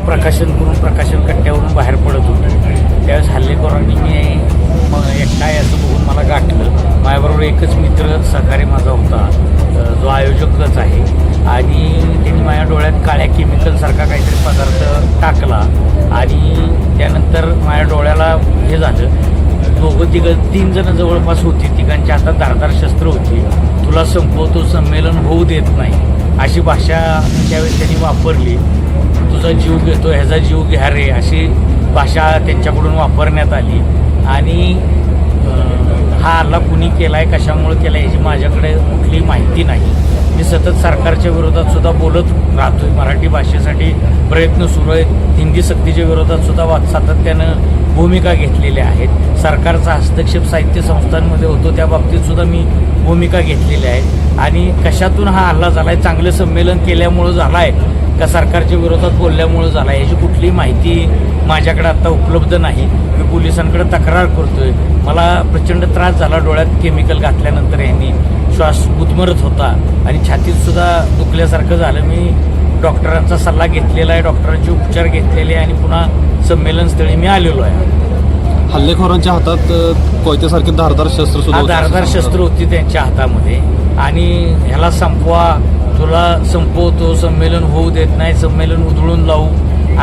प्रकाशन करून प्रकाशन कट्ट्यावरून बाहेर पडत होतो. त्यावेळेस हल्लेखोरांनी मी काय असं बघून मला गाठलं. माझ्याबरोबर एकच मित्र सहकारी माझा होता, जो आयोजकच आहे, आणि त्यांनी माझ्या डोळ्यात काळ्या केमिकलसारखा काहीतरी पदार्थ टाकला आणि त्यानंतर माझ्या डोळ्याला हे झालं. तीन जण जवळपास होती, तिघांच्या हातात धारदार शस्त्र होती. तुला संपवतो, संमेलन होऊ देत नाही, अशी भाषा त्यावेळेस त्यांनी वापरली. तुझा जीव घेतो, ह्याचा जीव घ्या रे, अशी भाषा त्यांच्याकडून वापरण्यात आली. आणि हा हल्ला कुणी केला आहे, कशामुळे केला आहे, याची माझ्याकडे कुठली माहिती नाही. मी सतत सरकारच्या विरोधात सुद्धा बोलत राहतोय. मराठी भाषेसाठी प्रयत्न सुरू आहेत. हिंदी सक्तीच्या विरोधात सुद्धा सातत्यानं भूमिका घेतलेल्या आहेत. सरकारचा हस्तक्षेप साहित्य संस्थांमध्ये होतो, त्या बाबतीत सुद्धा मी भूमिका घेतलेल्या आहेत. आणि कशातून हा हल्ला झाला आहे, चांगलं संमेलन केल्यामुळं झाला आहे का सरकारच्या विरोधात बोलल्यामुळं झाला आहे, याची कुठलीही माहिती माझ्याकडे आता उपलब्ध नाही. मी पोलिसांकडे तक्रार करतोय. मला प्रचंड त्रास झाला डोळ्यात केमिकल घातल्यानंतर. यांनी श्वास गुदमरत होता आणि छातीत सुद्धा दुखल्यासारखं झालं. मी डॉक्टरांचा सल्ला घेतलेला आहे, डॉक्टरांचे उपचार घेतलेले आहे आणि पुन्हा संमेलनस्थळी मी आलेलो आहे. हल्लेखोरांच्या हातात कोयत्यासारखे धारदार शस्त्र सुद्धा धारदार शस्त्र होती त्यांच्या हातामध्ये. आणि ह्याला संपवा, तुला संपवतो, संमेलन होऊ देत नाही, संमेलन उधळून लावू,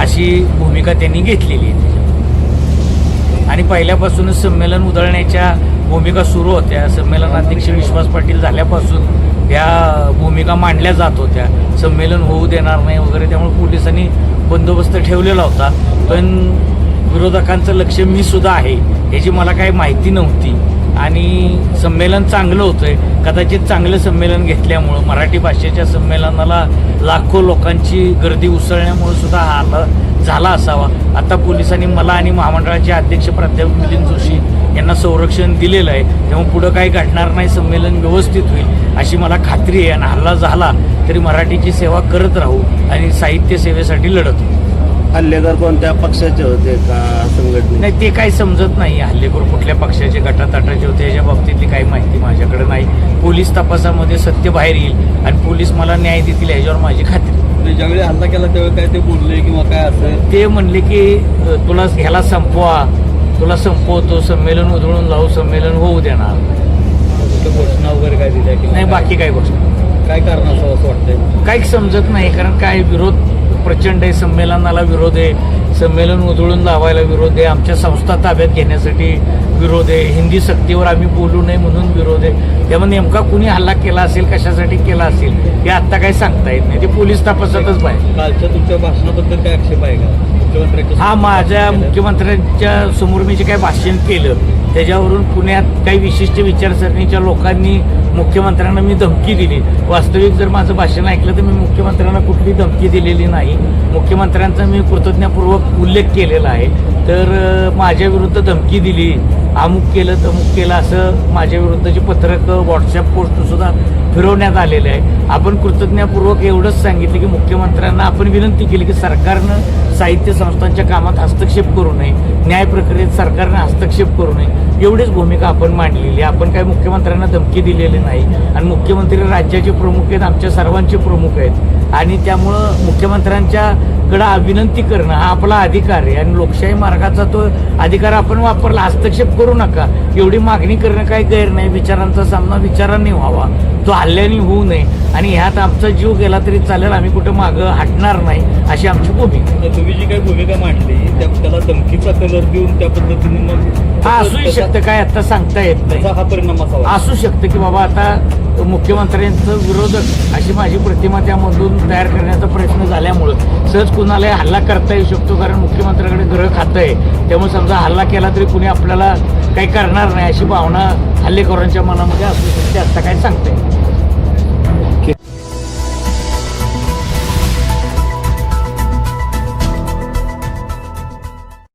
अशी भूमिका त्यांनी घेतलेली आहे. आणि पहिल्यापासूनच संमेलन उधळण्याच्या भूमिका सुरू होत्या. संमेलनाध्यक्ष विश्वास पाटील झाल्यापासून या भूमिका मांडल्या जात होत्या, संमेलन होऊ देणार नाही वगैरे. त्यामुळे पोलिसांनी बंदोबस्त ठेवलेला होता. पण विरोधकांचं लक्ष मी सुद्धा आहे याची मला काही माहिती नव्हती. आणि संमेलन चांगलं होतंय, कदाचित चांगलं संमेलन घेतल्यामुळं, मराठी भाषेच्या संमेलनाला लाखो लोकांची गर्दी उसळण्यामुळे सुद्धा हा हल्ला झाला असावा. आता पोलिसांनी मला आणि महामंडळाचे अध्यक्ष प्राध्यापक मिलिंद जोशी यांना संरक्षण दिलेलं आहे. तेव्हा पुढं काही घडणार नाही, संमेलन व्यवस्थित होईल अशी मला खात्री आहे. आणि हल्ला झाला तरी मराठीची सेवा करत राहू आणि साहित्य सेवेसाठी लढत. हल्लेखोर कोणत्या पक्षाचे होते का संघटने? नाही, ते काही समजत नाही. हल्लेखोर कुठल्या पक्षाचे, गटातटाचे होते याच्या बाबतीतली काही माहिती माझ्याकडे नाही. पोलीस तपासामध्ये सत्य बाहेर येईल आणि पोलीस मला न्याय देतील याच्यावर माझी खात्री. ज्यावेळी हल्ला केला त्यावेळी काय ते बोलले किंवा काय असं? ते म्हणले की तुला ह्याला संपवा, तुला संपवतो, संमेलन उधळून लावू, संमेलन होऊ देणार. घोषणा वगैरे काय दिल्या की नाही, बाकी काही गोष्ट काय कारण असं असं वाटतंय? काही समजत नाही. कारण काय विरोध प्रचंड आहे, संमेलनाला विरोध आहे, संमेलन उधळून लावायला विरोध आहे, आमच्या संस्था ताब्यात घेण्यासाठी विरोध आहे, हिंदी सक्तीवर आम्ही बोलू नये म्हणून विरोध आहे. त्यामुळे नेमका कुणी हल्ला केला असेल, कशासाठी केला असेल हे आत्ता काही सांगता येत नाही. ते पोलीस तपासातच पाहिजे. कालच्या तुमच्या भाषणाबद्दल काय आक्षेप आहे का मुख्यमंत्र्यांच्या? हा, माझ्या मुख्यमंत्र्यांच्या समोर मी जे काही भाषण केलं त्याच्यावरून पुण्यात काही विशिष्ट विचारसरणीच्या लोकांनी मुख्यमंत्र्यांना मी धमकी दिली. वास्तविक जर माझं भाषण ऐकलं तर मी मुख्यमंत्र्यांना कुठली धमकी दिलेली नाही. मुख्यमंत्र्यांचा मी कृतज्ञतापूर्वक उल्लेख केलेला आहे. तर माझ्या विरुद्ध धमकी दिली, अमुक केलं तमुक केलं असं माझ्या विरुद्धची पत्रकं, व्हॉट्सअप पोस्ट सुद्धा फिरवण्यात आलेले आहे. आपण कृतज्ञतापूर्वक एवढंच सांगितलं की मुख्यमंत्र्यांना आपण विनंती केली की सरकारनं साहित्य संस्थांच्या कामात हस्तक्षेप करू नये, न्याय प्रक्रियेत सरकारनं हस्तक्षेप करू नये, एवढीच भूमिका आपण मांडलेली. आपण काही मुख्यमंत्र्यांना धमकी दिलेली नाही. आणि मुख्यमंत्री राज्याचे प्रमुख आहेत, आमच्या सर्वांचे प्रमुख आहेत. आणि त्यामुळं मुख्यमंत्र्यांच्याकडं विनंती करणं हा आपला अधिकार आहे. आणि लोकशाही मार्गाचा तो अधिकार आपण वापरला. हस्तक्षेप करू नका एवढी मागणी करणं काही गैर नाही. विचारांचा सामना विचारांनी व्हावा, तो हल्ल्याने होऊ नये. आणि ह्यात आमचा जीव गेला तरी चालेल, आम्ही कुठं मागं हटणार नाही अशी आमची भूमिका. तुम्ही जी काही भूमिका मांडली त्याला धमकीचा कलर देऊन त्या पद्धतीने मग हा असूही शकतं, काय आता सांगता येत नाही. हा परिणाम असावा. असू शकतं की बाबा आता मुख्यमंत्र्यांचं विरोधक अशी माझी प्रतिमा त्यामधून तयार करण्याचा प्रयत्न झाल्यामुळं सहज कुणालाही हल्ला करता येऊ शकतो. कारण मुख्यमंत्र्यांकडे ग्रह खातं आहे. त्यामुळे समजा हल्ला केला तरी कुणी आपल्याला काही करणार नाही अशी भावना हल्लेखोरांच्या मनामध्ये असू शकते. आता काय सांगता येईल.